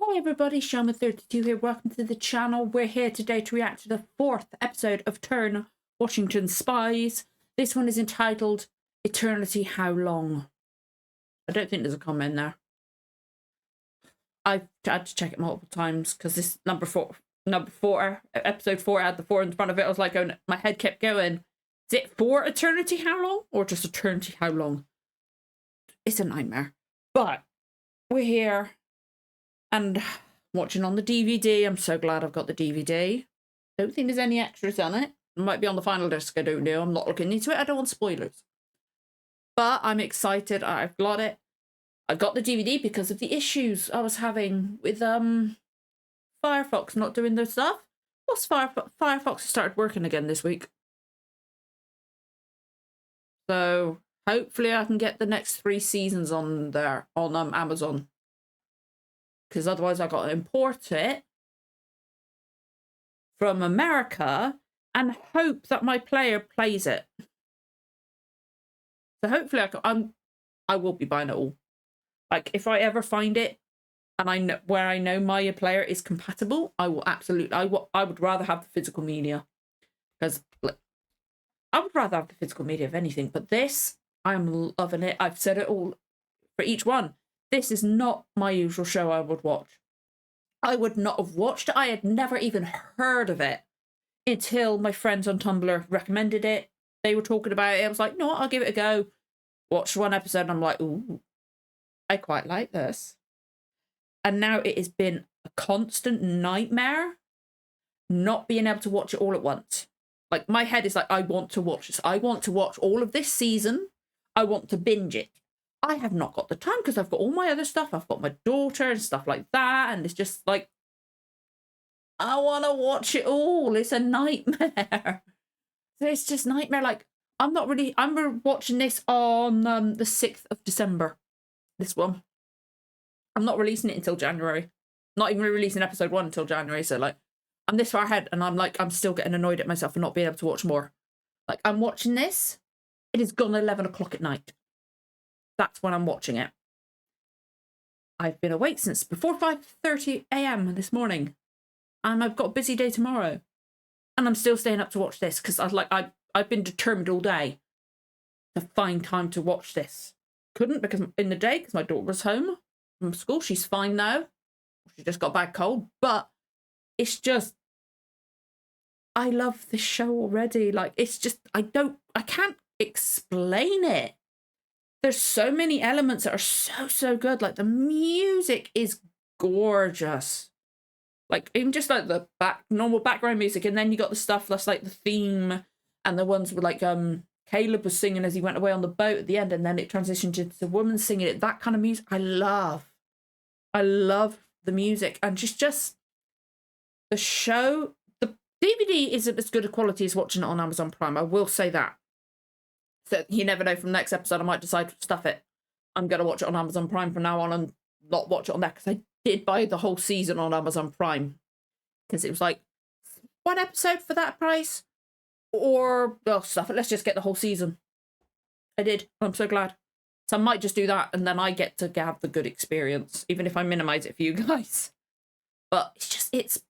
Hi everybody, Shama32 here. Welcome to the channel. We're here today to react to the 4th episode of Turn Washington Spies. This one is entitled Eternity How Long? I don't think there's a comment there. I've had to check it multiple times because this episode 4 had the 4 in front of it. I was like, my head kept going. Is it for Eternity How Long or just Eternity How Long? It's a nightmare. But we're here. And watching on the DVD. I'm so glad I've got the DVD. Don't think there's any extras on it. It might be on the final disc, I don't know. I'm not looking into it. I don't want spoilers. But I'm excited. I've got it. I got the DVD because of the issues I was having with Firefox not doing their stuff. What's Firefox has started working again this week. So hopefully I can get the next 3 seasons on there on Amazon. Because otherwise I got to import it from America and hope that my player plays it. So hopefully I will be buying it all. Like if I ever find it and I know where I know my player is compatible, I will absolutely. I would rather have the physical media, because I would rather have the physical media of anything. But this, I'm loving it. I've said it all for each one. This is not my usual show I would watch. I would not have watched it. I had never even heard of it until my friends on Tumblr recommended it. They were talking about it. I was like, no, I'll give it a go. Watched 1 episode and I'm like, ooh, I quite like this. And now it has been a constant nightmare not being able to watch it all at once. Like my head is like, I want to watch this. I want to watch all of this season. I want to binge it. I have not got the time because I've got all my other stuff. I've got my daughter and stuff like that. And it's just like, I want to watch it all. It's a nightmare. It's just nightmare. Like, I'm watching this on the 6th of December. This one. I'm not releasing it until January. Not even releasing episode 1 until January. So, like, I'm this far ahead and I'm still getting annoyed at myself for not being able to watch more. Like, I'm watching this. It is gone 11 o'clock at night. That's when I'm watching it. I've been awake since before 5:30 a.m. this morning. And I've got a busy day tomorrow. And I'm still staying up to watch this because I've been determined all day to find time to watch this. Couldn't because in the day because my daughter was home from school. She's fine now. She just got a bad cold. But it's just, I love this show already. Like, it's just, I can't explain it. There's so many elements that are so good. Like the music is gorgeous. Like even just like the normal background music, and then you got the stuff that's like the theme and the ones with like Caleb was singing as he went away on the boat at the end, and then it transitioned into the woman singing it. That kind of music I love. I love the music, and just the show. The DVD isn't as good a quality as watching it on Amazon Prime. I will say that. So you never know, from the next episode I might decide to stuff it. I'm going to watch it on Amazon Prime from now on and not watch it on there, because I did buy the whole season on Amazon Prime. Because it was like, 1 episode for that price? Or, well, stuff it, let's just get the whole season. I did. I'm so glad. So I might just do that and then I get to have the good experience, even if I minimize it for you guys. But it's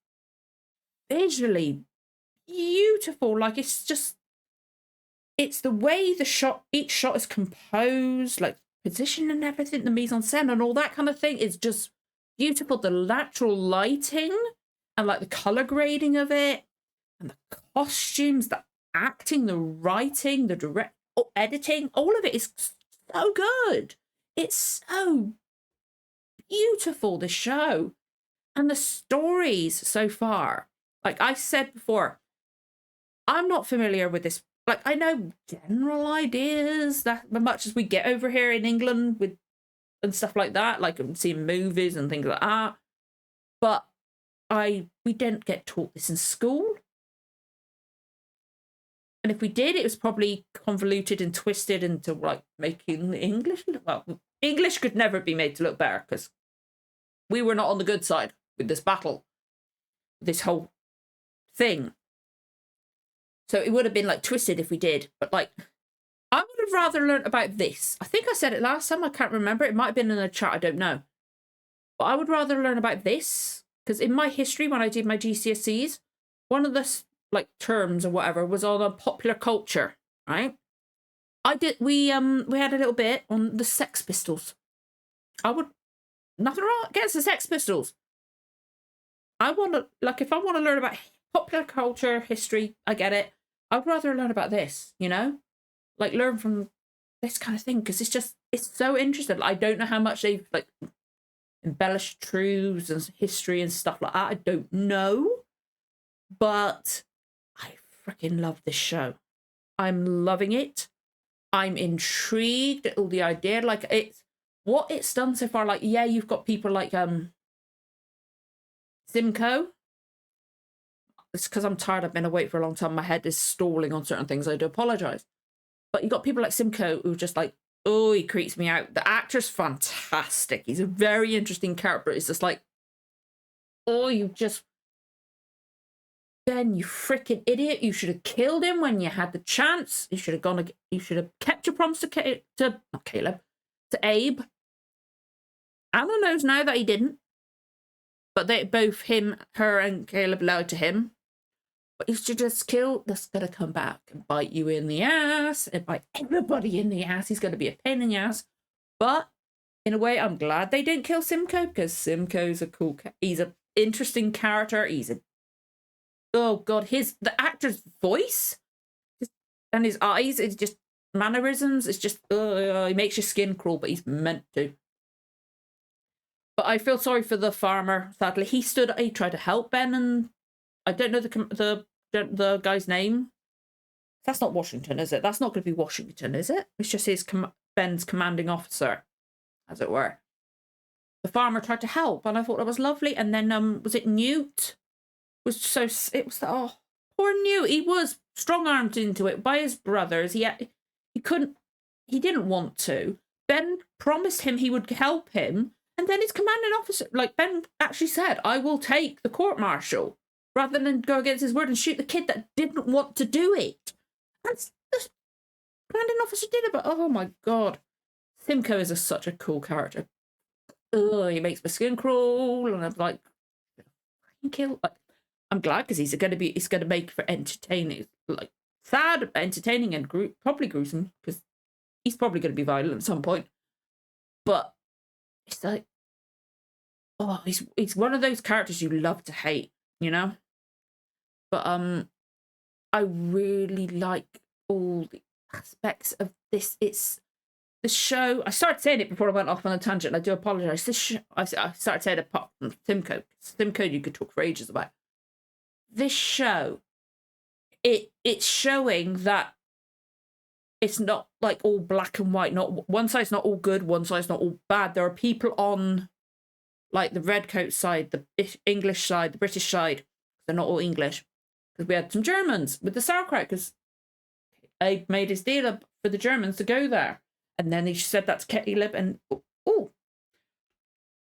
visually beautiful. Like, it's the way each shot is composed, like position and everything, the mise en scène and all that kind of thing is just beautiful. The natural lighting and like the color grading of it and the costumes, the acting, the writing, the editing, all of it is so good. It's so beautiful, this show. And the stories so far, like I said before, I'm not familiar with this. Like, I know general ideas that much as we get over here in England with and stuff like that, like I'm seeing movies and things like that. But we didn't get taught this in school. And if we did, it was probably convoluted and twisted into like making English. Well, English could never be made to look better because we were not on the good side with this battle, this whole thing. So it would have been like twisted if we did, but like I would have rather learned about this. I think I said it last time. I can't remember. It might have been in a chat. I don't know. But I would rather learn about this, because in my history, when I did my GCSEs, one of the like terms or whatever was on a popular culture, right? We had a little bit on the Sex Pistols. I would, nothing wrong against the Sex Pistols. I want to, like, if I want to learn about popular culture, history, I get it. I'd rather learn about this, you know? Like, learn from this kind of thing, because it's so interesting. I don't know how much they've, like, embellished truths and history and stuff like that. I don't know. But I freaking love this show. I'm loving it. I'm intrigued at all the idea. Like, what it's done so far. Like, yeah, you've got people like Simcoe. It's because I'm tired. I've been awake for a long time. My head is stalling on certain things. I do apologize. But you got people like Simcoe who just like, oh, he creeps me out. The actor's fantastic. He's a very interesting character. It's just like, oh, Ben, you freaking idiot. You should have killed him when you had the chance. You should have kept your promise to Abe. Alan knows now that he didn't. But her and Caleb lied to him. But you should just kill. That's going to come back and bite you in the ass. And bite everybody in the ass. He's going to be a pain in the ass. But in a way, I'm glad they didn't kill Simcoe, because Simcoe's he's an interesting character. Oh God, the actor's voice and his eyes, it's just mannerisms. It's just, he makes your skin crawl, but he's meant to. But I feel sorry for the farmer. Sadly, he tried to help Ben, and I don't know the guy's name. That's not Washington, is it? That's not going to be Washington, is it? It's just Ben's commanding officer, as it were. The farmer tried to help, and I thought that was lovely. And then, was it Newt? Poor Newt. He was strong-armed into it by his brothers. He didn't want to. Ben promised him he would help him, and then his commanding officer, like Ben actually said, I will take the court-martial, rather than go against his word and shoot the kid that didn't want to do it. That's the commanding officer did it, but oh my God. Simcoe is such a cool character. Oh, he makes my skin crawl, and I'm like, I'm glad, because he's going to make for entertaining, like sad, entertaining, and probably gruesome, because he's probably going to be violent at some point. But it's like, oh, he's one of those characters you love to hate, you know. But I really like all the aspects of this. It's the show. I started saying it before I went off on a tangent. I do apologize. I started saying it apart from Simcoe. Simcoe, you could talk for ages about. This show, it's showing that it's not like all black and white. Not one side's not all good, one side's not all bad. There are people on like the redcoat side, the English side, the British side. They're not all English, because we had some Germans with the sauerkraut, because Abe made his deal for the Germans to go there, and then he said that's Caleb, and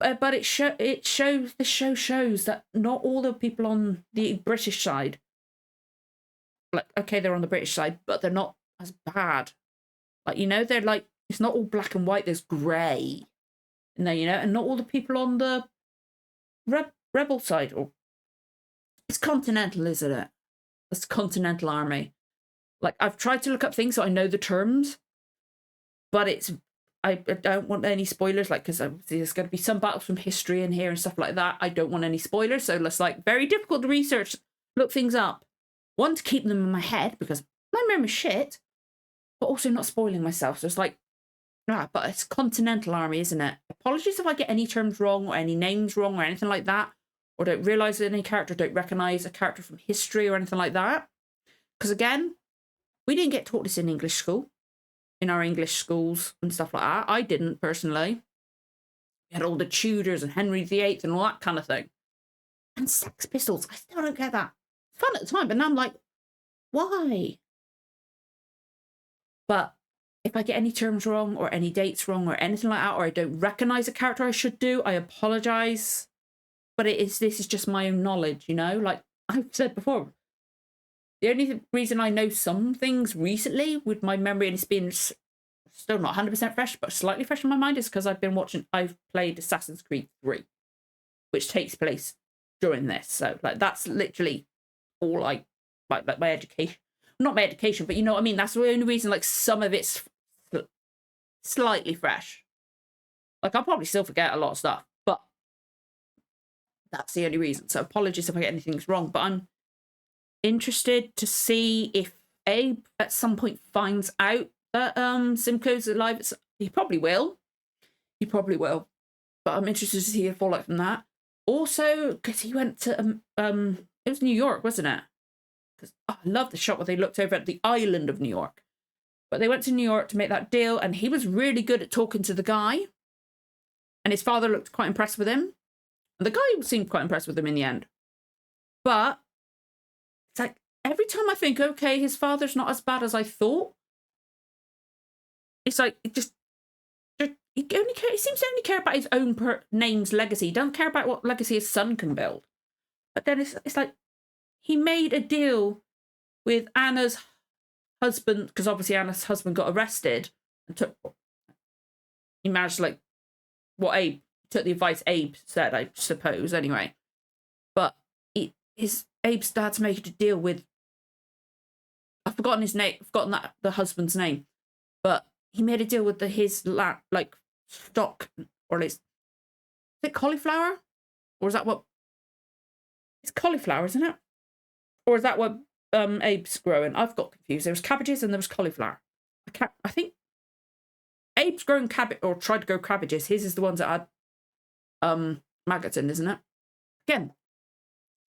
but the show shows that not all the people on the British side, like, okay, they're on the British side, but they're not as bad. Like, you know, they're like, it's not all black and white, there's grey. And then, you know, and not all the people on the rebel side, or it's Continental, isn't it? It's Continental Army. Like, I've tried to look up things so I know the terms, but I don't want any spoilers, like, because there's going to be some battles from history in here and stuff like that. I don't want any spoilers, so it's like very difficult to research, look things up. One, to keep them in my head, because my memory's shit, but also not spoiling myself. So it's like, but it's Continental Army, isn't it? Apologies if I get any terms wrong, or any names wrong, or anything like that, or don't realise any character, don't recognise a character from history or anything like that. Because again, we didn't get taught this in English school, in our English schools and stuff like that. I didn't, personally. We had all the Tudors and Henry VIII and all that kind of thing. And Sex Pistols, I still don't get that. It's fun at the time, but now I'm like, why? But if I get any terms wrong, or any dates wrong, or anything like that, or I don't recognise a character I should do, I apologise. But this is just my own knowledge, you know? Like I've said before, the only reason I know some things recently with my memory, and it's been still not 100% fresh, but slightly fresh in my mind, is because I've played Assassin's Creed 3. which takes place during this. So like that's literally all like my education, not my education, but you know what I mean. That's the only reason like some of it's slightly fresh. Like I'll probably still forget a lot of stuff, but that's the only reason. So apologies if I get anything wrong, but I'm interested to see if Abe at some point finds out that Simcoe's alive. He probably will. He probably will. But I'm interested to see a fallout from that. Also, because he went to it was New York, wasn't it? Because I love the shot where they looked over at the island of New York. But they went to New York to make that deal, and he was really good at talking to the guy. And his father looked quite impressed with him. And the guy seemed quite impressed with him in the end. But it's like every time I think, okay, his father's not as bad as I thought. It's like he seems to only care about his own name's legacy. He doesn't care about what legacy his son can build. But then it's like he made a deal with Anna's husband, because obviously Anna's husband got arrested and he managed like what Abe took the advice Abe said, I suppose, anyway. But Abe's dad's made a deal with, I've forgotten his name, the husband's name, but he made a deal with his stock, or at least, is it cauliflower? Or is that what? It's cauliflower, isn't it? Or is that what Abe's growing? I've got confused. There was cabbages and there was cauliflower. I think Abe's grown cabbage, or tried to grow cabbages. His is the ones that had maggots in, isn't it? Again,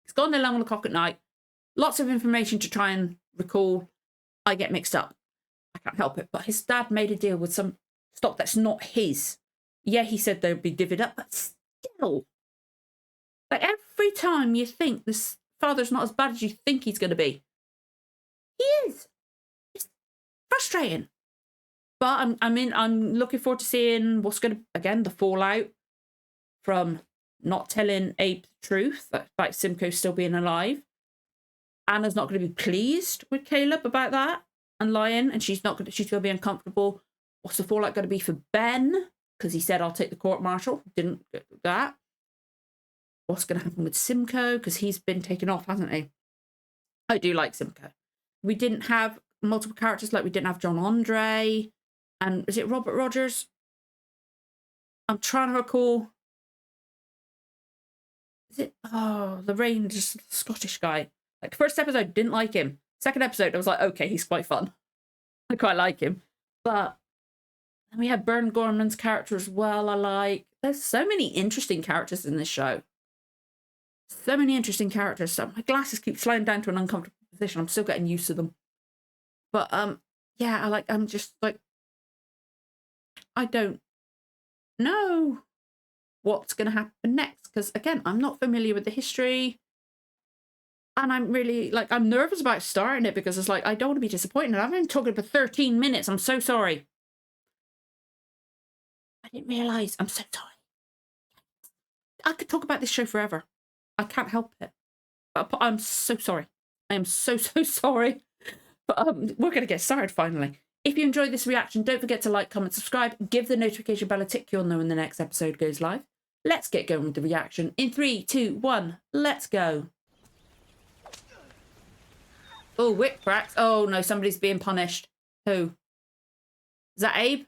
it's gone there 11 o'clock at night. Lots of information to try and recall. I get mixed up. I can't help it. But his dad made a deal with some stock that's not his. Yeah, he said they'd be divvied up, but still. Like every time you think this father's not as bad as you think he's going to be, he is. It's frustrating. But I'm looking forward to seeing what's going to, again, the fallout from not telling Abe the truth about Simcoe still being alive. Anna's not going to be pleased with Caleb about that and lying, and she's going to be uncomfortable. What's the fallout going to be for Ben? Because he said, I'll take the court-martial. Didn't do that. What's going to happen with Simcoe? Because he's been taken off, hasn't he? I do like Simcoe. We didn't have multiple characters, like we didn't have John Andre. And is it Robert Rogers? I'm trying to recall. Is it? Oh, the Rangers, Scottish guy. Like, first episode, didn't like him. Second episode, I was like, okay, he's quite fun. I quite like him. But then we had Bern Gorman's character as well, I like. There's so many interesting characters in this show. So many interesting characters. So my glasses keep sliding down to an uncomfortable position. I'm still getting used to them. But yeah, I'm just like, I don't know what's going to happen next. Because again, I'm not familiar with the history. And I'm really, I'm nervous about starting it because it's like, I don't want to be disappointed. I've been talking for 13 minutes. I'm so sorry. I didn't realise. I'm so sorry. I could talk about this show forever. I can't help it. But I'm so sorry. I am so sorry. But we're going to get started finally. If you enjoyed this reaction, don't forget to like, comment, subscribe. Give the notification bell a tick. You'll know when the next episode goes live. Let's get going with the reaction. In 3, 2, 1, let's go. Oh, whip cracks. Oh, no, somebody's being punished. Who? Is that Abe?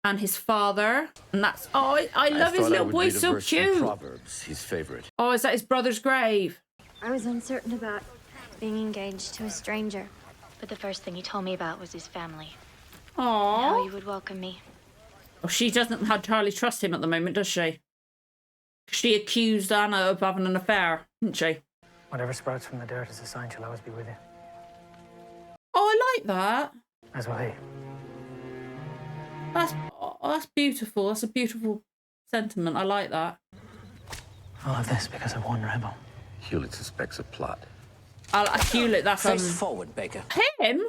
And his father. And that's... Oh, I love his little boy. So cute. Proverbs, his favorite. Oh, is that his brother's grave? I was uncertain about being engaged to a stranger. But the first thing he told me about was his family. Aww. How he would welcome me. Well, she doesn't entirely trust him at the moment, does she? She accused Anna of having an affair, didn't she? Whatever sprouts from the dirt is a sign she'll always be with you. Oh, I like that. As will he. That's beautiful. That's a beautiful sentiment. I like that. All of this because of one rebel. Hewlett suspects a plot. Hewlett, that's Face forward, Baker. him?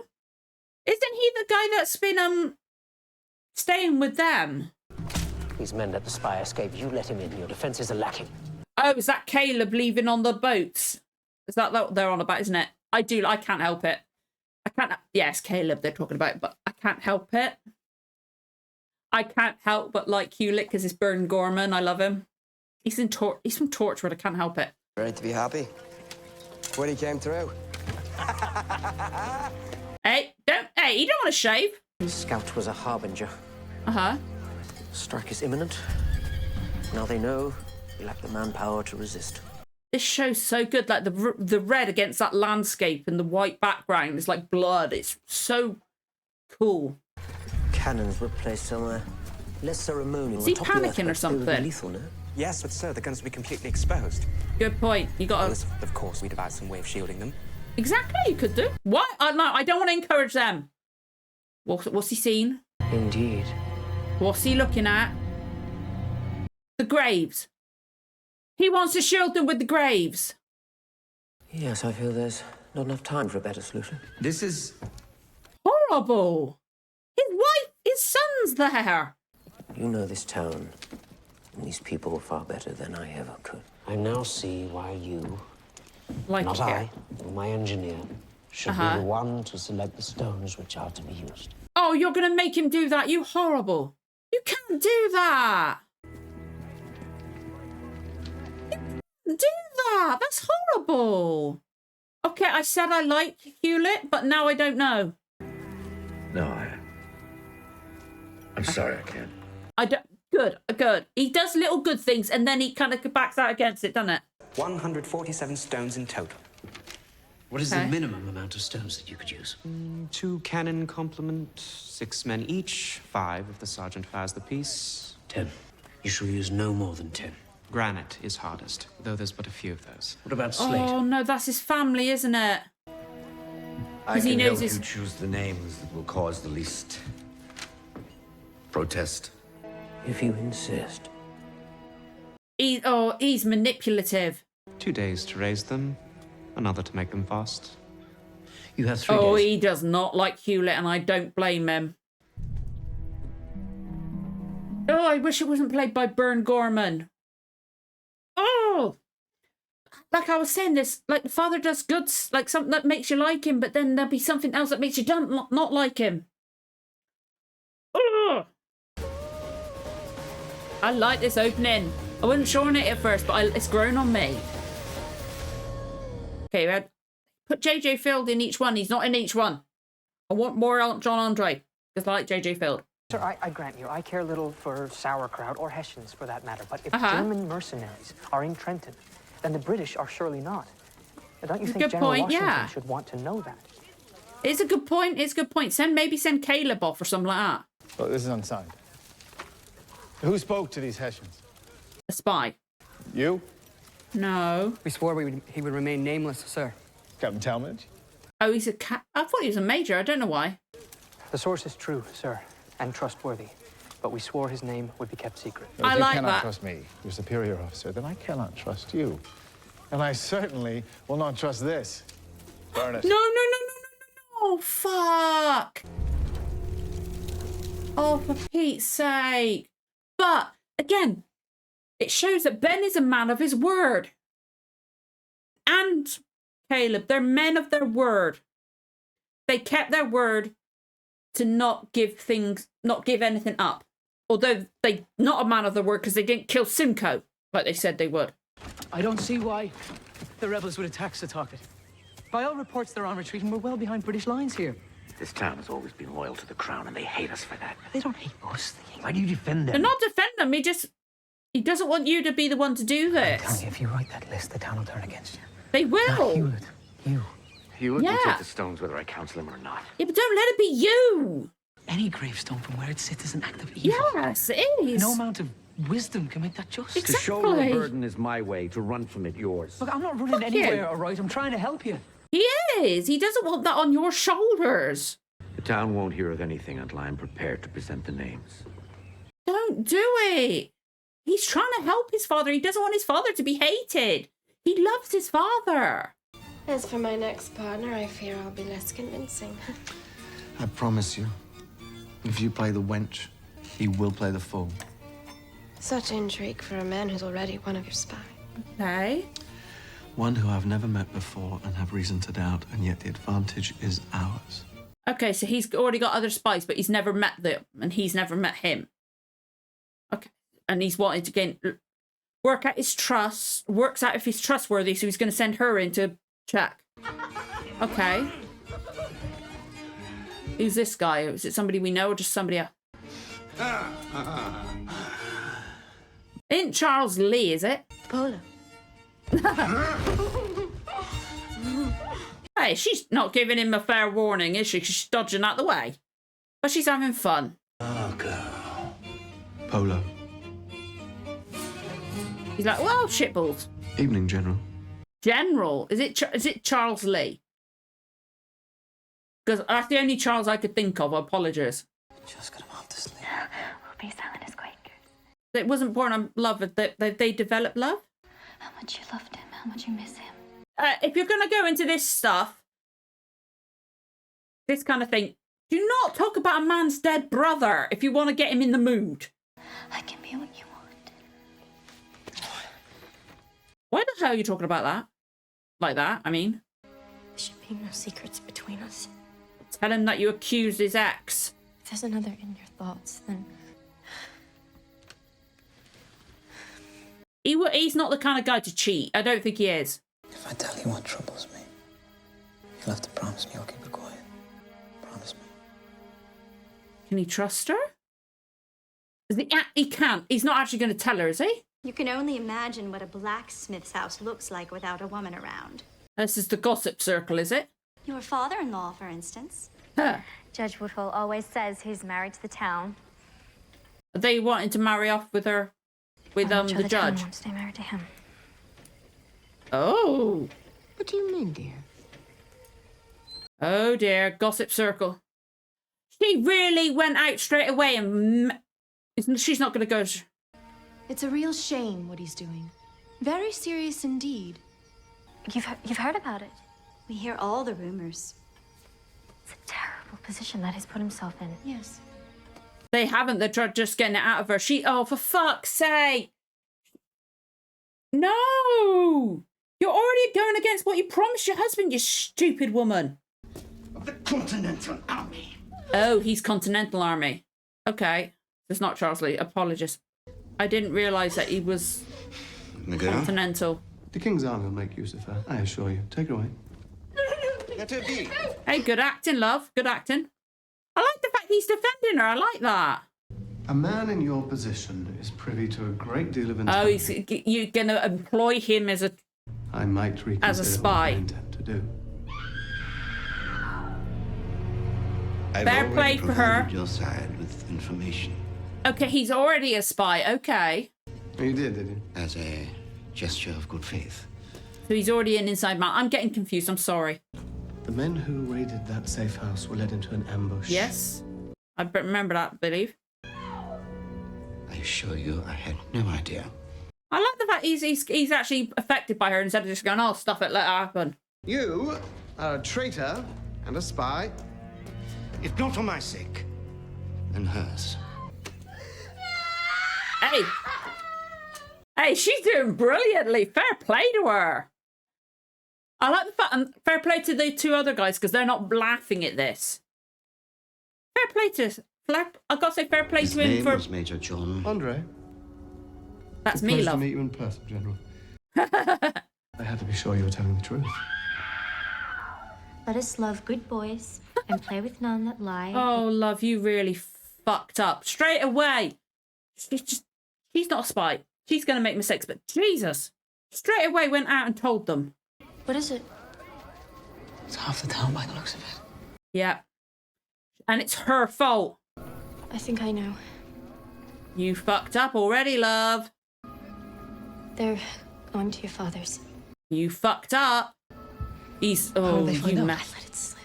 Isn't he the guy that's been staying with them? These men let the spy escape. You let him in. Your defenses are lacking. Oh, is that Caleb leaving on the boats? Is that what they're on about, isn't it? I can't help it. Yes, Caleb they're talking about, but I can't help it. I can't help but like Hewlett because it's Bern Gorman. I love him. He's from Torchwood. I can't help it. Ready to be happy? When he came through. Hey, you don't want to shave. Scout was a harbinger. Uh-huh. Strike is imminent. Now they know we lack the manpower to resist. This show's so good. Like the red against that landscape and the white background is like blood. It's so cool. Cannons were placed somewhere. Less ceremonial. Is he on top of the earth, panicking or but they would be something? Lethal, no? Yes, but sir, the guns will be completely exposed. Good point. You got Unless, of course, we'd about some way of shielding them. exactly. You could do what? No, I don't want to encourage them. What's he seen? Indeed. What's he looking at? The graves. He wants to shield them with the graves. Yes, I feel there's not enough time for a better solution. This is... Horrible. His wife, his son's there. You know this town and these people far better than I ever could. I now see why you, Like not it here. I, or my engineer, should be the one to select the stones which are to be used. Oh, you're going to make him do that? You horrible. You can't do that. You can't do that. That's horrible. Okay, I said I like Hewlett, but now I don't know. No, I'm sorry, I can't. I don't. Good. He does little good things, and then he kind of backs out against it, doesn't it? 147 stones in total. What is Okay. the minimum amount of stones that you could use? 2 cannon complement, 6 men each, 5 if the sergeant fires the piece. 10. You shall use no more than 10. Granite is hardest, though there's but a few of those. What about slate? Oh no, that's his family, isn't it? I he can knows help his- you choose the names that will cause the least protest. If you insist. He's manipulative. 2 days to raise them, another to make them fast. You have 3 Oh, days. he does not like Hewlett, and I don't blame him. Oh, I wish it wasn't played by Bern Gorman. Oh! Like I was saying, this, like, the father does good, like, something that makes you like him, but then there'll be something else that makes you not like him. Oh! I like this opening. I wasn't sure on it at first, but it's grown on me. Okay, we had put J.J. Field in each one. He's not in each one. I want more John Andre, because I like J.J. Field. Sir, I grant you, I care little for sauerkraut or Hessians for that matter, but if German mercenaries are in Trenton, then the British are surely not. Now, don't you think Good General point, Washington yeah. should want to know that? It's a good point. It's a good point. Maybe send Caleb off or something like that. Well, this is unsigned. Who spoke to these Hessians? A spy. You? No. We swore he would remain nameless, sir. Captain Talmadge? Oh, he's a cat. I thought he was a major. I don't know why. The source is true, sir, and trustworthy, but we swore his name would be kept secret. If I you like cannot that. trust me, your superior officer, then I cannot trust you. And I certainly will not trust this. Burn it. No. Oh, fuck. Oh, for Pete's sake. But, again, it shows that Ben is a man of his word. And Caleb, they're men of their word. They kept their word to not give anything up. Although they're not a man of their word because they didn't kill Simcoe like they said they would. I don't see why the rebels would attack Setauket. By all reports, they're on retreat and we're well behind British lines here. This town has always been loyal to the crown, and they hate us for that. They don't hate us. Why do you defend them? They're not defending them. He doesn't want you to be the one to do this. If you write that list, the town will turn against you. They will. Hewlett, you. Hewlett will Yeah. take the stones whether I counsel him or not. Yeah, but don't let it be you. Any gravestone from where it sits is an act of evil. Yes, it is. No amount of wisdom can make that just. Exactly. To shoulder the burden is my way, to run from it yours. Look, I'm not running Fuck you. anywhere, all right? I'm trying to help you. He is. He doesn't want that on your shoulders. The town won't hear of anything until I'm prepared to present the names. Don't do it. He's trying to help his father. He doesn't want his father to be hated. He loves his father. As for my next partner, I fear I'll be less convincing. I promise you, if you play the wench, he will play the fool. Such intrigue for a man who's already one of your spies. Okay. One who I've never met before and have reason to doubt, and yet the advantage is ours. Okay, so he's already got other spies, but he's never met them, and he's never met him. Okay. And he's wanted to gain... works out if he's trustworthy, so he's going to send her in to check. Okay. Who's this guy? Is it somebody we know or just somebody else? Ain't Charles Lee, is it? Polo. Hey, she's not giving him a fair warning, is she? She's dodging out the way. But she's having fun. Oh, girl. Polo. He's like, well, shitballs. Evening, General. General? Is it Charles Lee? Because that's the only Charles I could think of. I apologise. Just got him off to sleep. We'll be silent as Quakers. It wasn't born on love. They developed love? How much you loved him, how much you miss him. If you're going to go into this stuff, this kind of thing, do not talk about a man's dead brother if you want to get him in the mood. I can be what you want. Why the hell are you talking about that? Like that, I mean. There should be no secrets between us. Tell him that you accused his ex. If there's another in your thoughts, then... He's not the kind of guy to cheat. I don't think he is. If I tell you what troubles me, you'll have to promise me you'll keep it quiet. Promise me. Can he trust her? He can't. He's not actually going to tell her, is he? You can only imagine what a blacksmith's house looks like without a woman around. This is the gossip circle, is it? Your father-in-law, for instance. Huh. Judge Woodhull always says he's married to the town. Are they wanting to marry off with her? With the Town judge? wants to stay married to him. Oh. What do you mean, dear? Oh dear, gossip circle. She really went out straight away and she's not going to go. It's a real shame what he's doing. Very serious indeed. You've heard about it? We hear all the rumors. It's a terrible position that he's put himself in. Yes. They haven't. They're just getting it out of her. Oh, for fuck's sake. No. You're already going against what you promised your husband, you stupid woman. Of the Continental Army. Oh, he's Continental Army. Okay. It's not Charles Lee. Apologies. I didn't realise that he was Continental. The King's Army will make use of her, I assure you. Take her away. Let her be. Hey, good acting, love. Good acting. I like the fact he's defending her. I like that. A man in your position is privy to a great deal of intelligence. Oh, you're going to employ him as a... I might reconsider as a spy. what I intend to do. Fair play for her. Your side with information. Okay, he's already a spy. Okay. You did you? As a gesture of good faith. So he's already an inside man. I'm getting confused. I'm sorry. The men who raided that safe house were led into an ambush. Yes. I remember that, I believe. I assure you, I had no idea. I like the fact he's actually affected by her instead of just going, oh, stuff it, let it happen. You are a traitor and a spy. If not for my sake, then hers. Hey. Hey, she's doing brilliantly. Fair play to her. I like the fact, and fair play to the two other guys because they're not laughing at this. Fair play to, I've got to say fair play His to him name for. was Major John. Andre. That's It's a me, pleasure love. to meet you in person, General. I had to be sure you were telling the truth. Let us love good boys and play with none that lie. Oh, love, you really fucked up straight away. She's not a spy. She's going to make mistakes, but Jesus, straight away went out and told them. What is it? It's half the town by the looks of it. Yeah. And it's her fault. I think I know. You fucked up already, love. They're going to your father's. You fucked up. He's... Oh, you mess. Let it slip.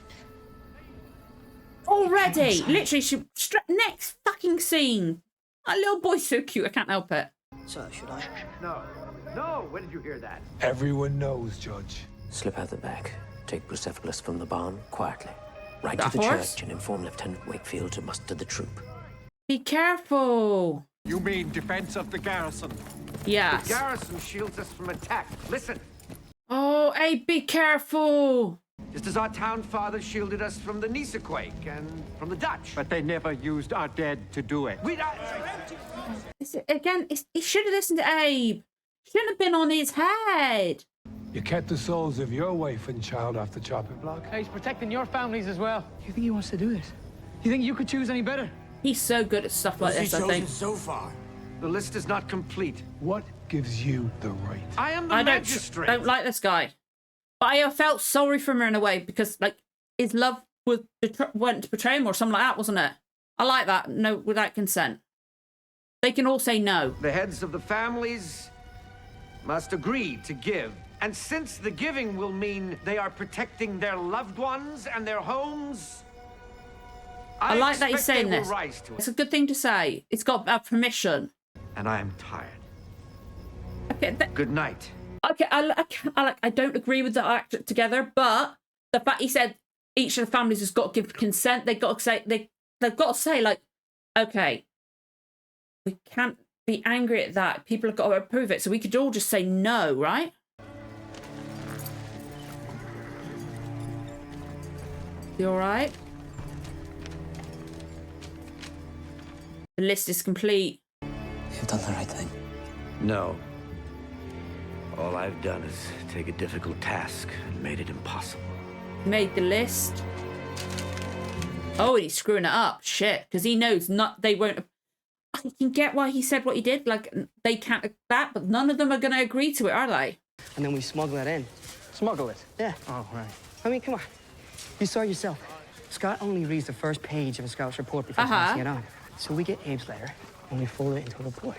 Already! Literally, next fucking scene. That little boy's so cute, I can't help it. So, should I? No. No, when did you hear that? Everyone knows, Judge. Slip out the back, take Bucephalus from the barn quietly. Ride That to the horse? church and inform Lieutenant Wakefield to muster the troop. Be careful. You mean defense of the garrison? Yes. The garrison shields us from attack. Listen, Oh, hey, be careful. just as our town fathers shielded us from the Nisaquake and from the Dutch. But they never used our dead to do it. Again, he should have listened to Abe. Shouldn't have been on his head. You kept the souls of your wife and child off the chopping block. He's protecting your families as well. You think he wants to do this? You think you could choose any better? He's so good at stuff like this, I think. So far. The list is not complete. What gives you the right? I am the magistrate. I don't like this guy. But I felt sorry for him in a way because, like, his love went to betray him or something like that, wasn't it? I like that. No, without consent. They can all say no. The heads of the families must agree to give. And since the giving will mean they are protecting their loved ones and their homes, I like that he's saying this. It's a good thing to say. It's got our permission. And I am tired. Okay, good night. Okay, I don't agree with the act together, but the fact he said each of the families has got to give consent, they've got to say like, okay, we can't be angry at that. People have got to approve it, so we could all just say no, right? You all right? The list is complete. You've done the right thing. No. All I've done is take a difficult task and made it impossible. Made the list. Oh, and he's screwing it up. Shit, because he knows they won't. I can get why he said what he did. Like, they can't that, but none of them are going to agree to it, are they? And then we smuggle it in. Smuggle it? Yeah. Oh, right. I mean, come on. You saw yourself. Scott only reads the first page of a scout's report before passing it on. So we get Abe's letter and we fold it into a report.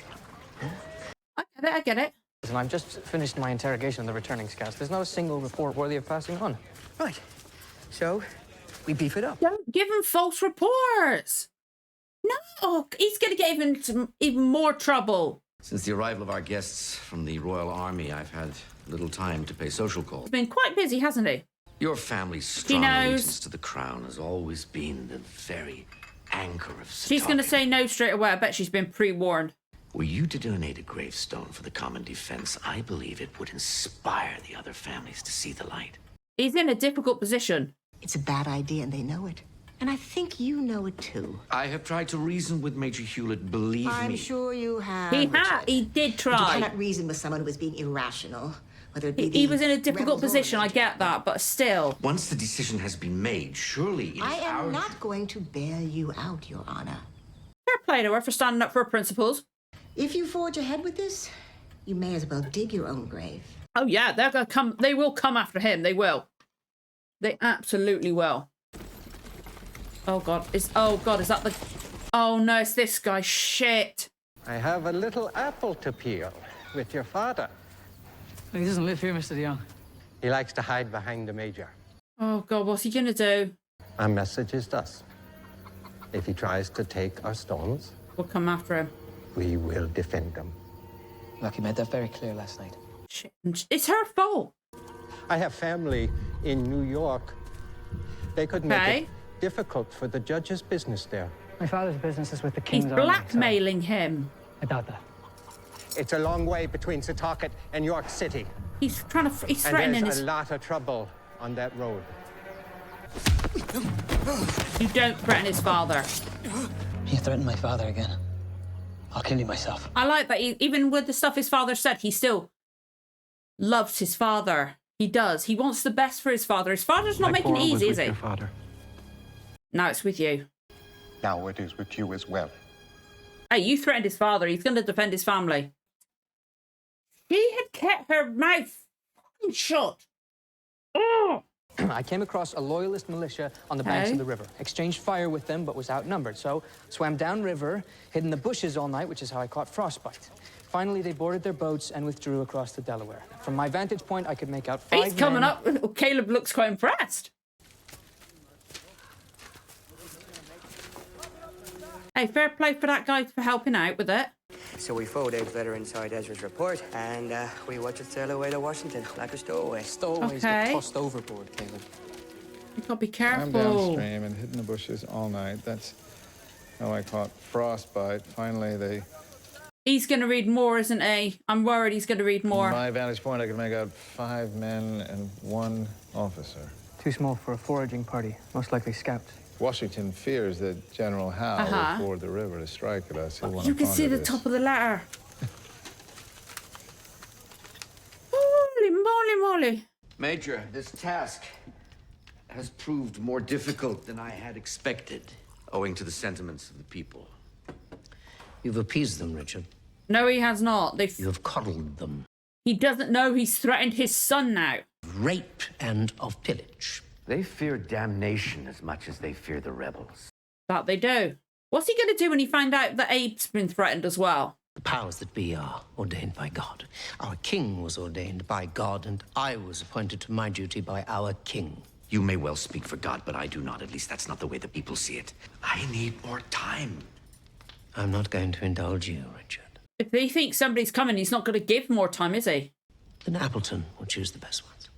Yeah? I get it. And I've just finished my interrogation of the returning scouts. There's not a single report worthy of passing on. Right. So we beef it up. Don't give him false reports. No, he's going to get even more trouble. Since the arrival of our guests from the Royal Army, I've had little time to pay social calls. He's been quite busy, hasn't he? Your family's strong allegiance to the crown has always been the very anchor of Setauket. She's going to say no straight away. I bet she's been pre-warned. Were you to donate a gravestone for the common defense, I believe it would inspire the other families to see the light. He's in a difficult position. It's a bad idea, and they know it. And I think you know it, too. I have tried to reason with Major Hewlett, believe me. I'm sure you have. He did try. You cannot reason with someone who is being irrational. Whether it be he was in a difficult position, I get that, but still. Once the decision has been made, surely it is I am not going to bail you out, Your Honor. Fair play to her for standing up for her principles. If you forge ahead with this, you may as well dig your own grave. Oh yeah, they're gonna come. They will come after him. They will. They absolutely will. Oh god, is that the? Oh no, it's this guy. Shit. I have a little apple to peel with your father. He doesn't live here, Mr. DeYoung. He likes to hide behind the Major. Oh god, what's he gonna do? Our message is thus: if he tries to take our stones, we'll come after him. We will defend them. Look, he made that very clear last night. Shit. It's her fault. I have family in New York. They could make it difficult for the judge's business there. My father's business is with the King's Army. He's blackmailing him. I doubt that. It's a long way between Setauket and York City. He's threatening and there's a lot of trouble on that road. You don't threaten his father. You threatened my father again. I'll kill you myself. I like that. Even with the stuff his father said, he still loves his father. He does. He wants the best for his father. His father's not making it easy, is he? Your father. Now it's with you. Now it is with you as well. Hey, you threatened his father. He's going to defend his family. She had kept her mouth shut. Oh. I came across a loyalist militia on the banks of the river. Exchanged fire with them, but was outnumbered. So swam downriver, hid in the bushes all night, which is how I caught frostbite. Finally, they boarded their boats and withdrew across the Delaware. From my vantage point, I could make out 5 He's coming up. Caleb looks quite impressed. Hey, fair play for that guy for helping out with it. So we fold Abe's letter inside Ezra's report, and we watch it sail away to Washington like a stowaway. Stowaways get tossed overboard, Caleb. You gotta be careful. I'm downstream and hid in the bushes all night. That's how I caught frostbite. Finally, He's gonna read more, isn't he? I'm worried he's gonna read more. From my vantage point, I could make out 5 men and 1 officer. Too small for a foraging party. Most likely scouts. Washington fears that General Howe will ford the river to strike at us. He'll want You to can see the this. top of the letter. moly. Major, this task has proved more difficult than I had expected, owing to the sentiments of the people. You've appeased them, Richard. No, he has not. You have coddled them. He doesn't know he's threatened his son now. Rape and of pillage. They fear damnation as much as they fear the rebels. That they do. What's he going to do when he finds out that Abe's been threatened as well? The powers that be are ordained by God. Our king was ordained by God, and I was appointed to my duty by our king. You may well speak for God, but I do not. At least that's not the way the people see it. I need more time. I'm not going to indulge you, Richard. If he thinks somebody's coming, he's not going to give more time, is he? Then Appleton will choose the best ones.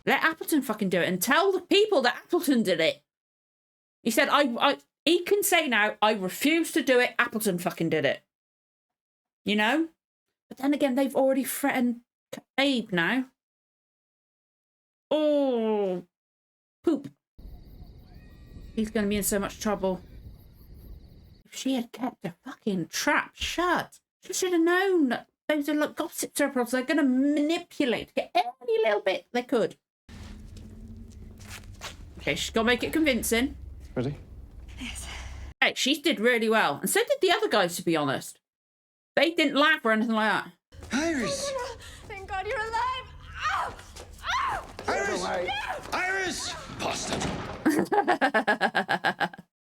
Let Appleton fucking do it and tell the people that Appleton did it. He said, he can say now, I refuse to do it. Appleton fucking did it. You know? But then again, they've already threatened Abe now. Oh, poop. He's going to be in so much trouble. If she had kept her fucking trap shut, she should have known that those are like gossip circles. They're going to manipulate to get any little bit they could. Okay, she's got to make it convincing. Ready? Yes. Hey, she did really well. And so did the other guys, to be honest. They didn't laugh or anything like that. Iris! Thank God you're alive! Ow! Ow! Iris! Iris! Bastard!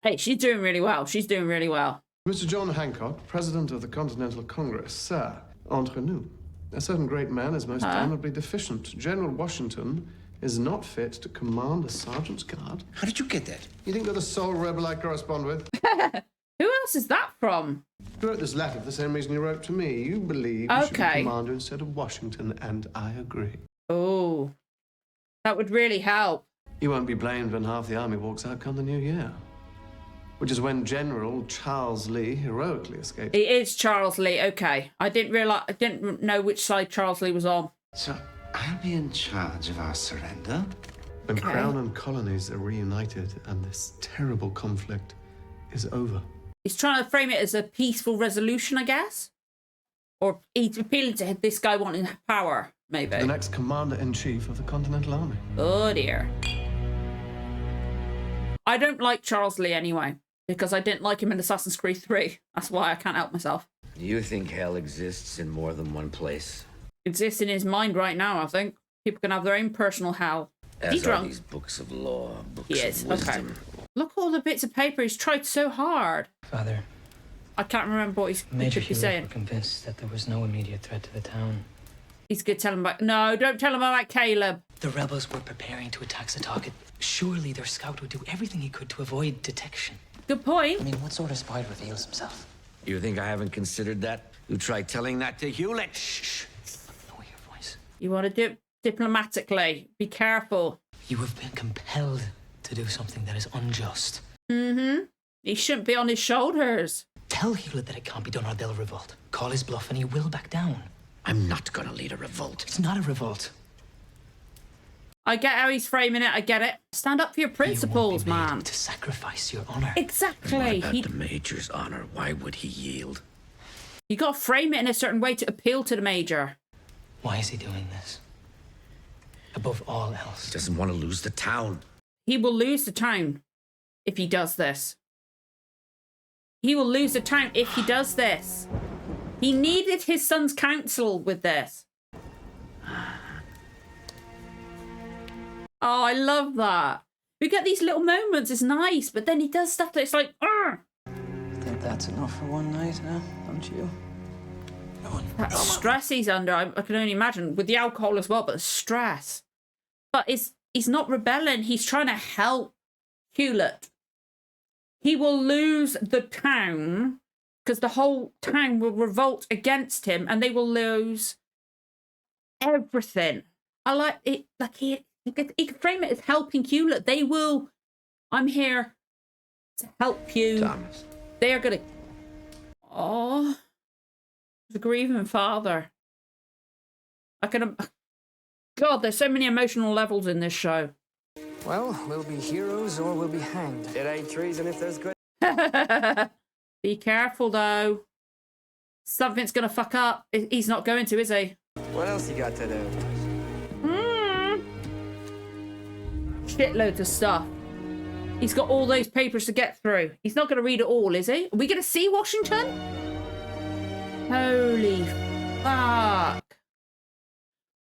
Hey, she's doing really well. She's doing really well. Mr. John Hancock, President of the Continental Congress, sir, entre nous. A certain great man is most damnably deficient. General Washington is not fit to command a sergeant's guard. How did you get that? You think you're the sole rebel I correspond with? Who else is that from? You wrote this letter for the same reason you wrote to me. You believe you should be commander instead of Washington, and I agree. Oh, that would really help. You won't be blamed when half the army walks out come the new year. Which is when General Charles Lee heroically escaped. It is Charles Lee. Okay, I didn't know which side Charles Lee was on. So I'll be in charge of our surrender? When Crown and colonies are reunited and this terrible conflict is over. He's trying to frame it as a peaceful resolution, I guess. Or he's appealing to this guy wanting power, maybe. The next commander-in-chief of the Continental Army. Oh, dear. I don't like Charles Lee anyway, because I didn't like him in Assassin's Creed 3. That's why I can't help myself. Do you think hell exists in more than one place? Exists in his mind right now, I think. People can have their own personal hell. As He's are drunk. these books of law, books He is, of wisdom. okay. Look all the bits of paper. He's tried so hard. Father, I can't remember what he's Major be saying. were convinced that there was no immediate threat to the town. He's good. Tell him about... No, don't tell him about Caleb. The rebels were preparing to attack Setauket. Surely their scout would do everything he could to avoid detection. Good point. I mean, what sort of spy reveals himself? You think I haven't considered that? You try telling that to Hewlett. Shh. Lower your voice. You want to do it diplomatically. Be careful. You have been compelled to do something that is unjust. Mm-hmm. He shouldn't be on his shoulders. Tell Hewlett that it can't be done or they'll revolt. Call his bluff and he will back down. I'm not gonna lead a revolt. It's not a revolt. I get how he's framing it. I get it. Stand up for your principles, man. To sacrifice your honor. Exactly. What about the Major's honor? Why would he yield? You got to frame it in a certain way to appeal to the Major. Why is he doing this? Above all else. He doesn't want to lose the town. He will lose the town if he does this. He will lose the town if he does this. He needed his son's counsel with this. Oh, I love that. We get these little moments. It's nice, but then he does stuff that's like, Arr! I think that's enough for one night now, don't you? That stress he's under, I can only imagine, with the alcohol as well, but the stress. But he's not rebelling. He's trying to help Hewlett. He will lose the town because the whole town will revolt against him and they will lose everything. I like it. Like he can frame it as helping Hewlett. They will. I'm here to help you. Thomas. They are going to. Oh. The grieving father. I can. God, there's so many emotional levels in this show. Well, we'll be heroes or we'll be hanged. It ain't treason if there's good. Be careful, though. Something's going to fuck up. He's not going to, is he? What else you got to do? shitloads of stuff. He's got all those papers to get through. He's not going to read it all, is he? Are we going to see Washington? Holy fuck.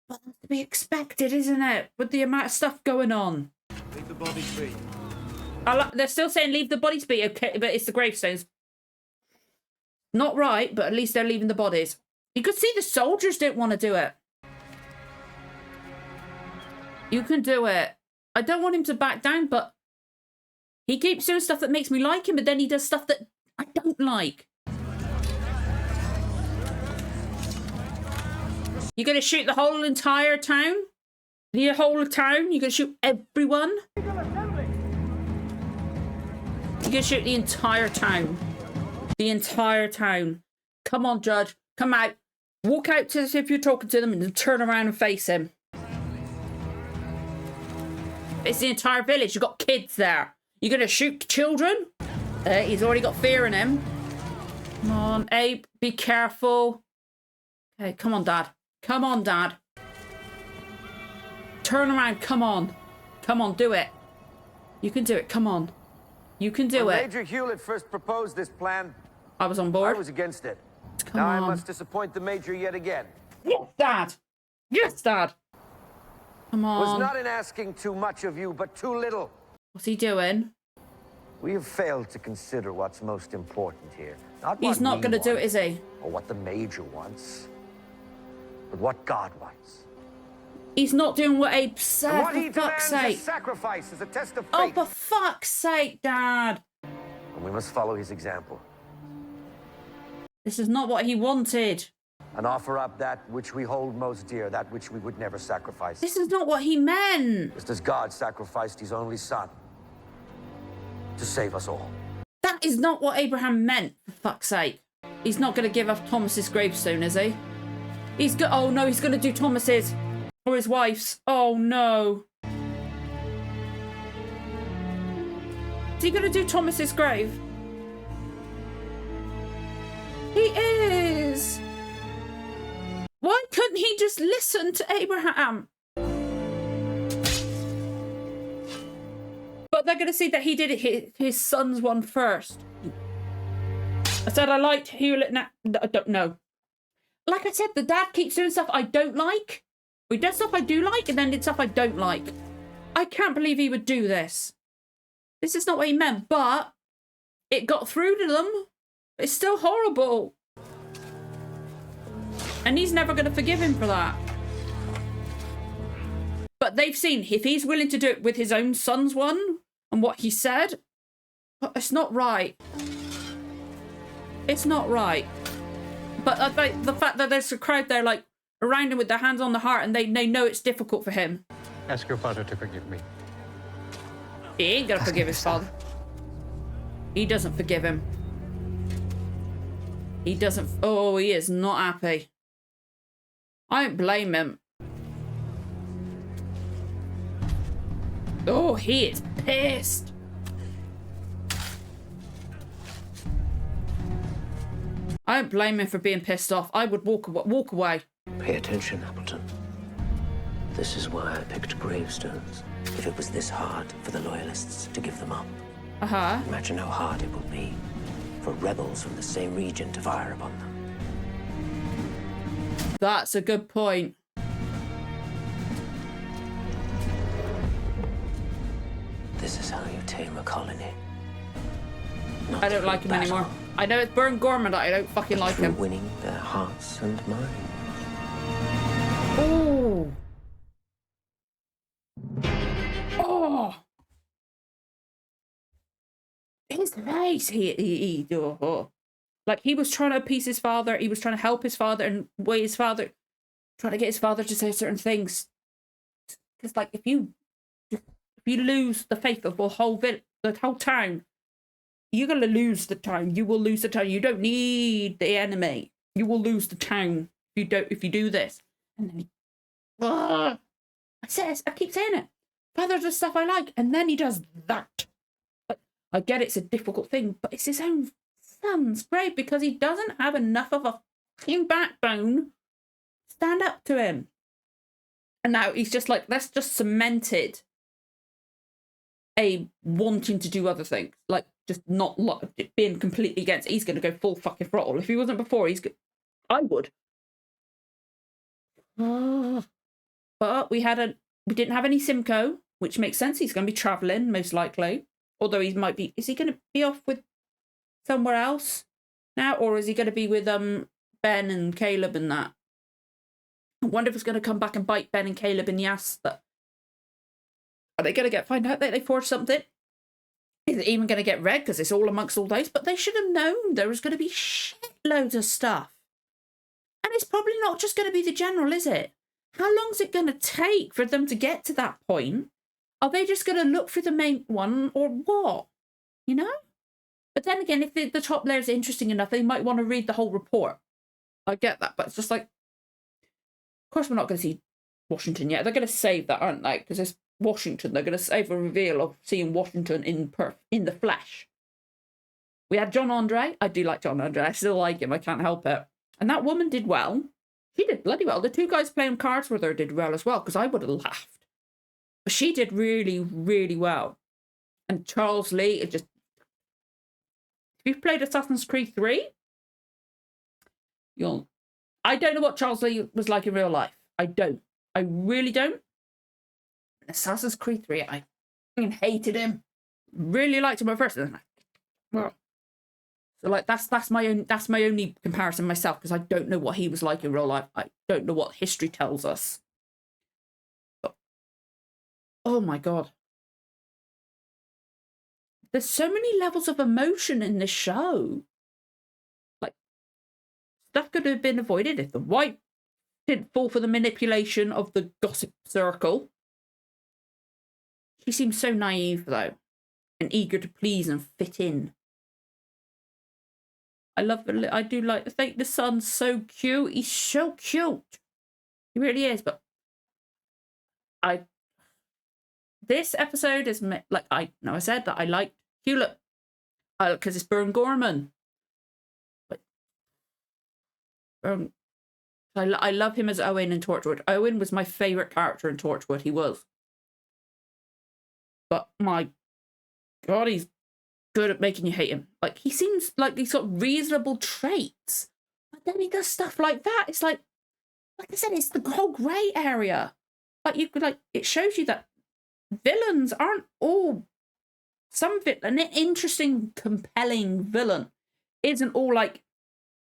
Well, that's to be expected, isn't it? With the amount of stuff going on. Leave the bodies be. They're still saying leave the bodies be, okay, but it's the gravestones. Not right, but at least they're leaving the bodies. You could see the soldiers didn't want to do it. You can do it. I don't want him to back down, but he keeps doing stuff that makes me like him, but then he does stuff that I don't like. You're going to shoot the whole entire town? The whole town? You're going to shoot everyone? You're going to shoot the entire town. The entire town. Come on, Judge. Come out. Walk out to as if you're talking to them and then turn around and face him. It's the entire village. You've got kids there. You're going to shoot children? He's already got fear in him. Come on, Abe. Be careful. Okay, come on, Dad. Come on, Dad. Turn around. Come on. Come on, do it. You can do it. Come on. You can do when it. Major Hewlett first proposed this plan, I was on board. I was against it. Come now on. I must disappoint the Major yet again. Yes, Dad. Yes, Dad. Come on. Was not in asking too much of you, but too little. What's he doing? We have failed to consider what's most important here. He's not going to do it, is he? Or what the Major wants, but what God wants. He's not doing what Abe said, And what he for fuck's demands sake. is sacrifice, is a test of faith. Oh, for fuck's sake, Dad. And we must follow his example. This is not what he wanted. And offer up that which we hold most dear, that which we would never sacrifice. This is not what he meant. Just as God sacrificed his only son to save us all. That is not what Abraham meant, for fuck's sake. He's not going to give up Thomas's gravestone, is he? Oh no, he's going to do Thomas's. Or his wife's. Oh no. Is he going to do Thomas's grave? He is. Why couldn't he just listen to Abraham? But they're going to see that he did it, his son's one first. I said I liked Hewlett. I don't know. Like I said, the dad keeps doing stuff I don't like. He does stuff I do like, and then did stuff I don't like. I can't believe he would do this. This is not what he meant, but it got through to them. It's still horrible. And he's never going to forgive him for that. But they've seen, if he's willing to do it with his own son's one, and what he said, it's not right. It's not right. But the fact that there's a crowd there, like, around him with their hands on the heart, and they know it's difficult for him. Ask your father to forgive me. He ain't gonna forgive his father. He doesn't forgive him. He doesn't. Oh, he is not happy. I don't blame him. Oh, he is pissed. I don't blame him for being pissed off. I would walk away. Pay attention, Appleton. This is why I picked gravestones. If it was this hard for the Loyalists to give them up, imagine how hard it would be for rebels from the same region to fire upon them. That's a good point. This is how you tame a colony. I don't like him anymore. I know it's Burn Gorman, I don't fucking like him. Winning their hearts and minds. Oh. Oh. His face. Like, he was trying to appease his father. He was trying to help his father and way his father, trying to get his father to say certain things. Because, like, if you lose the faith of the whole town, you're gonna lose the town. You will lose the town. You don't need the enemy. You will lose the town if you do this. And then I keep saying it. Father does stuff I like, and then he does that. But I get it's a difficult thing, but it's his own son's grave because he doesn't have enough of a fucking backbone to stand up to him. And now he's just like, that's just cemented Abe wanting to do other things, like just not being completely against. He's going to go full fucking throttle. If he wasn't before, I would. But we didn't have any Simcoe, which makes sense. He's going to be traveling most likely. Although he might be. Is he going to be off with somewhere else now, or is he going to be with Ben and Caleb and that? I wonder if it's going to come back and bite Ben and Caleb in the ass. That are they going to find out that they forged something? Is it even going to get read because it's all amongst all those? But they should have known there was going to be shitloads of stuff, and it's probably not just going to be the general, is it? How long is it going to take for them to get to that point? Are they just going to look for the main one or what? You know? But then again, if the top layer is interesting enough, they might want to read the whole report. I get that, but it's just like, of course we're not going to see Washington yet. They're going to save that, aren't they? Because it's Washington. They're going to save a reveal of seeing Washington in the flesh. We had John Andre. I do like John Andre. I still like him. I can't help it. And that woman did well. She did bloody well. The two guys playing cards with her did well as well, because I would have laughed. But she did really, really well. And Charles Lee, have you played Assassin's Creed 3? I don't know what Charles Lee was like in real life. I don't. I really don't. Assassin's Creed 3, I fucking hated him. Really liked him at first. Well, so like that's my only comparison myself, because I don't know what he was like in real life. I don't know what history tells us. But, oh my God. There's so many levels of emotion in this show. Like, stuff could have been avoided if the wife didn't fall for the manipulation of the gossip circle. She seems so naive, though, and eager to please and fit in. I think the son's so cute. He's so cute. He really is, but this episode is, like, I said that I liked Hewlett, because it's Burn Gorman. But I love him as Owen in Torchwood. Owen was my favourite character in Torchwood. He was. But my God, he's good at making you hate him. Like, he seems like he's got reasonable traits, but then he does stuff like that. It's like I said, it's the whole grey area. Like, you could, like, it shows you that villains aren't all. An interesting, compelling villain isn't all like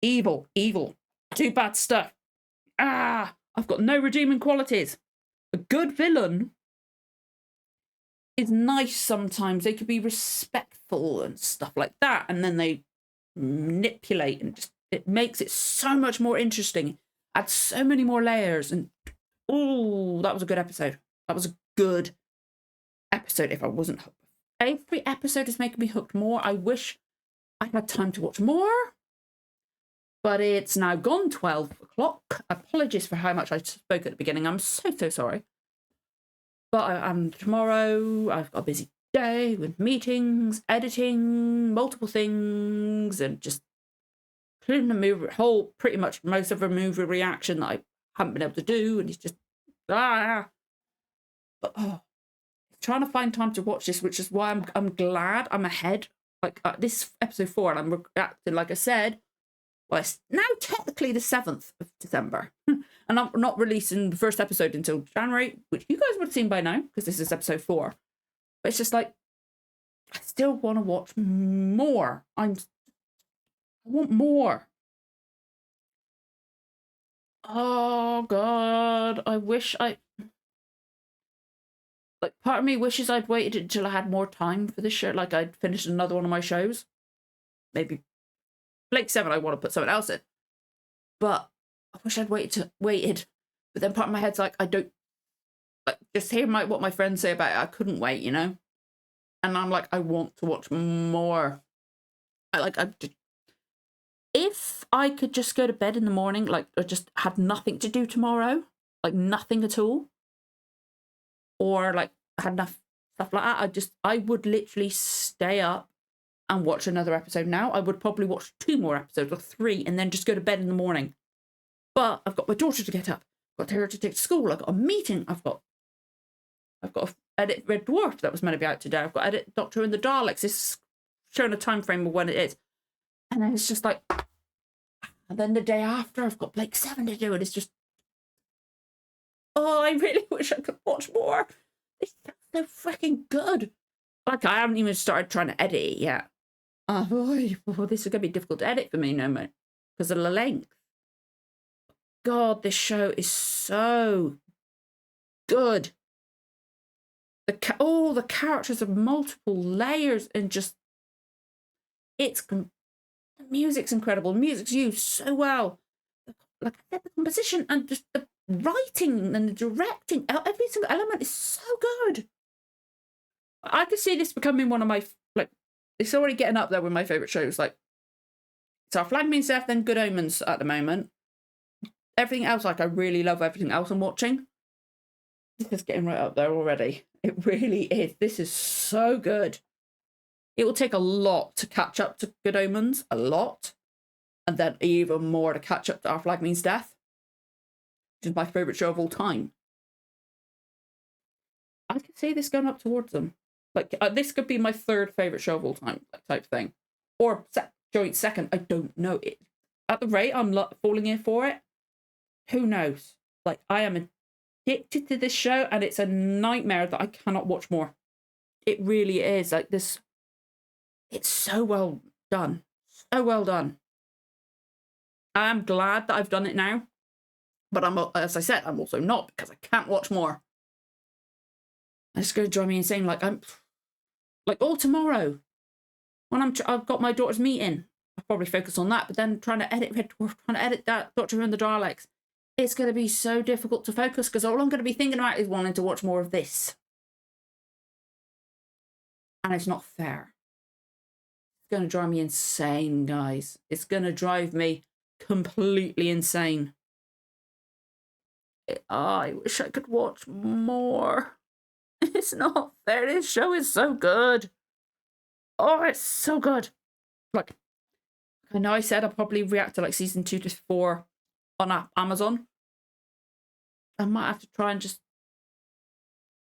evil, do bad stuff. I've got no redeeming qualities. A good villain is nice sometimes. They could be respectful and stuff like that, and then they manipulate, and just it makes it so much more interesting. Adds so many more layers, and oh, that was a good episode. That was a good episode. If I wasn't hooked, every episode is making me hooked more. I wish I had time to watch more, but it's now gone 12 o'clock. Apologies for how much I spoke at the beginning. I'm so sorry. But tomorrow I've got a busy day with meetings, editing, multiple things, and just including the movie, pretty much most of a movie reaction that I haven't been able to do, and it's just But trying to find time to watch this, which is why I'm glad I'm ahead. Like this is episode 4, and I'm reacting, like I said. Well, it's now technically the 7th of December. And I'm not releasing the first episode until January, which you guys would have seen by now, because this is episode 4. But it's just like, I still want to watch more. I want more. Oh, God. I wish Like, part of me wishes I'd waited until I had more time for this show. Like, I'd finished another one of my shows. Maybe Blake 7, I want to put something else in. But I wish I'd waited. But then part of my head's like, I don't, like, just hear what my friends say about it. I couldn't wait, you know? And I'm like, I want to watch more. If I could just go to bed in the morning, like, I just had nothing to do tomorrow, like nothing at all, or like had enough stuff like that, I would literally stay up and watch another episode now. I would probably watch 2 more episodes or 3 and then just go to bed in the morning. But I've got my daughter to get up. I've got her to take to school. I've got a meeting. I've got edit Red Dwarf that was meant to be out today. I've got to edit Doctor and the Daleks. It's showing a time frame of when it is. And then it's just like, and then the day after I've got Blake 7 to do, and it's just, oh, I really wish I could watch more. It's so freaking good. Like, I haven't even started trying to edit it yet. Oh, boy, this is going to be difficult to edit for me, no, mate, because of the length. God, this show is so good. All the characters have multiple layers, and just, the music's incredible. The music's used so well. Like I said, the composition and just the writing and the directing, every single element is so good. I could see this becoming one of my, like, it's already getting up there with my favourite shows. Like, so Flag Means Death, then Good Omens at the moment. Everything else, like, I really love everything else I'm watching. This is getting right up there already. It really is. This is so good. It will take a lot to catch up to Good Omens, a lot. And then even more to catch up to Our Flag Means Death, which is my favourite show of all time. I could see this going up towards them. Like, this could be my third favourite show of all time, like, type thing. Or joint second, I don't know. At the rate I'm falling in for it, who knows? Like, I am addicted to this show, and it's a nightmare that I cannot watch more. It really is. Like, this, it's so well done. So well done. I am glad that I've done it now. But as I said, I'm also not, because I can't watch more. It's going to drive me insane. Like, all tomorrow, when I've got my daughter's meeting, I'll probably focus on that. But then trying to edit Red Dwarf, trying to edit that Doctor Who and the Daleks, it's going to be so difficult to focus, because all I'm going to be thinking about is wanting to watch more of this. And it's not fair. It's going to drive me insane, guys. It's going to drive me completely insane. I wish I could watch more. It's not fair. This show is so good. Oh, it's so good. Like, I know I said I'll probably react to like season 2 to 4 on Amazon. I might have to try and just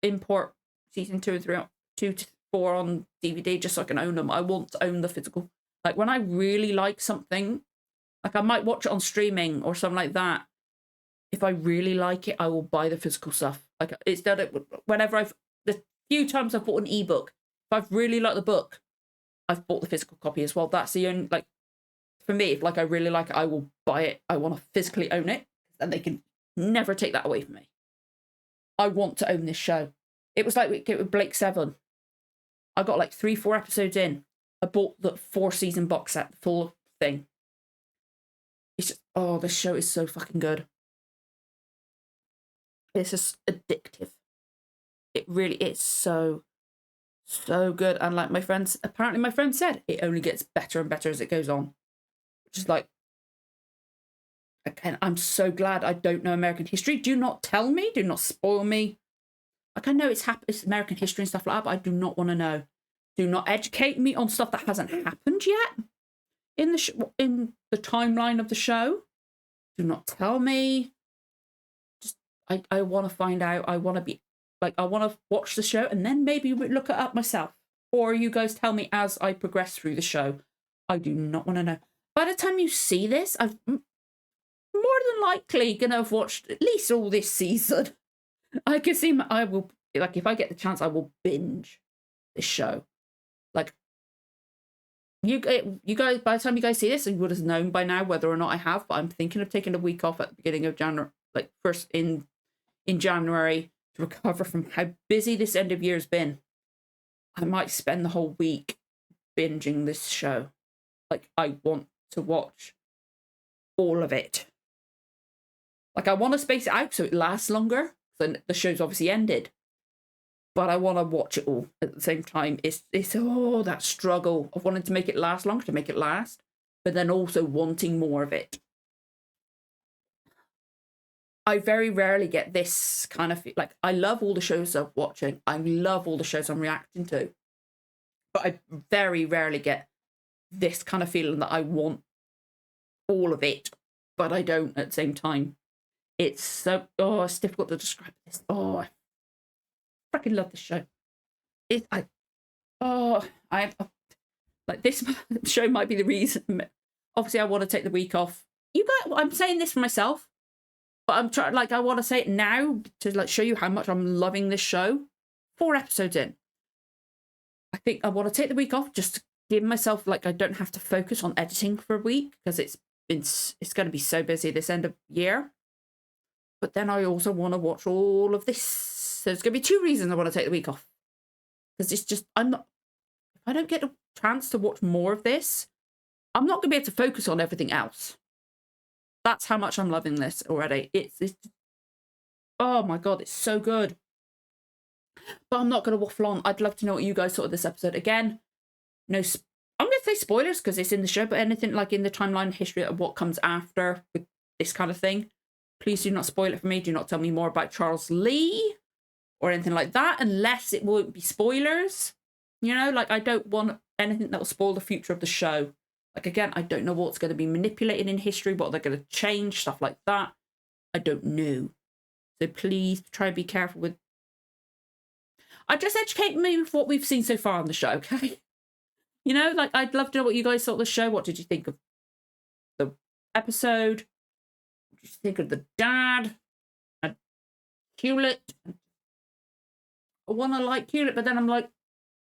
import season 2 and 3, 2 to 4 on DVD just so I can own them. I want to own the physical. Like, when I really like something, like, I might watch it on streaming or something like that. If I really like it, I will buy the physical stuff. Like, it's done it whenever the few times I've bought an ebook, if I've really liked the book, I've bought the physical copy as well. That's the only, like, for me, if like I really like it, I will buy it. I want to physically own it, and they can never take that away from me. I want to own this show. It was like with Blake 7. I got like 3-4 episodes in. I bought the 4-season box set, the full thing. It's just, oh, this show is so fucking good. It's just addictive. It really is so good. And like apparently my friend said, it only gets better and better as it goes on. Which is like, again, I'm so glad I don't know American history. Do not tell me. Do not spoil me. Like, I know it's American history and stuff like that, but I do not want to know. Do not educate me on stuff that hasn't happened yet in the timeline of the show. Do not tell me. I want to find out. I want to be, like, I want to watch the show and then maybe look it up myself. Or you guys tell me as I progress through the show. I do not want to know. By the time you see this, I'm more than likely going to have watched at least all this season. I can see, I will, like, if I get the chance, I will binge this show. Like, you guys, by the time you guys see this, you would have known by now whether or not I have, but I'm thinking of taking a week off at the beginning of January, like first in January, to recover from how busy this end of year has been. I might spend the whole week binging this show. Like, I want to watch all of it. Like, I want to space it out so it lasts longer. So the show's obviously ended. But I want to watch it all at the same time. It's that struggle of wanting to make it last longer, to make it last, but then also wanting more of it. I very rarely get this kind of, like, I love all the shows I'm watching. I love all the shows I'm reacting to. But I very rarely get this kind of feeling that I want all of it, but I don't at the same time. It's so, it's difficult to describe this. freaking love this show. Like this show might be the reason. Obviously, I want to take the week off. You guys, I'm saying this for myself, but I'm trying. Like, I want to say it now to like show you how much I'm loving this show. 4 episodes in, I think I want to take the week off just to give myself like I don't have to focus on editing for a week because it's going to be so busy this end of year. But then I also want to watch all of this. So there's going to be 2 reasons I want to take the week off. Because it's just, if I don't get a chance to watch more of this, I'm not going to be able to focus on everything else. That's how much I'm loving this already. It's oh my God, it's so good. But I'm not going to waffle on. I'd love to know what you guys thought of this episode. Again, no, I'm going to say spoilers because it's in the show, but anything like in the timeline history of what comes after with this kind of thing, please do not spoil it for me. Do not tell me more about Charles Lee or anything like that, unless it won't be spoilers. You know, like I don't want anything that will spoil the future of the show. Like, again, I don't know what's going to be manipulated in history, what they're going to change, stuff like that. I don't know. So please try and be careful with... Just educate me with what we've seen so far on the show, okay? You know, like, I'd love to know what you guys thought of the show. What did you think of the episode? What did you think of the dad? And Hewlett? I want to like Hewlett, but then I'm like,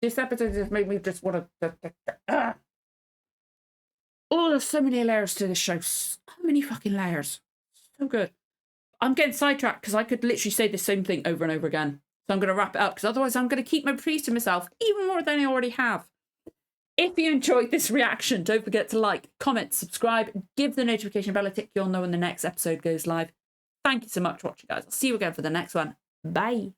this episode just made me just want to... Oh, there's so many layers to this show. So many fucking layers. So good. I'm getting sidetracked because I could literally say the same thing over and over again. So I'm going to wrap it up because otherwise I'm going to keep my praise to myself even more than I already have. If you enjoyed this reaction, don't forget to like, comment, subscribe, give the notification bell a tick. You'll know when the next episode goes live. Thank you so much for watching, guys. I'll see you again for the next one. Bye.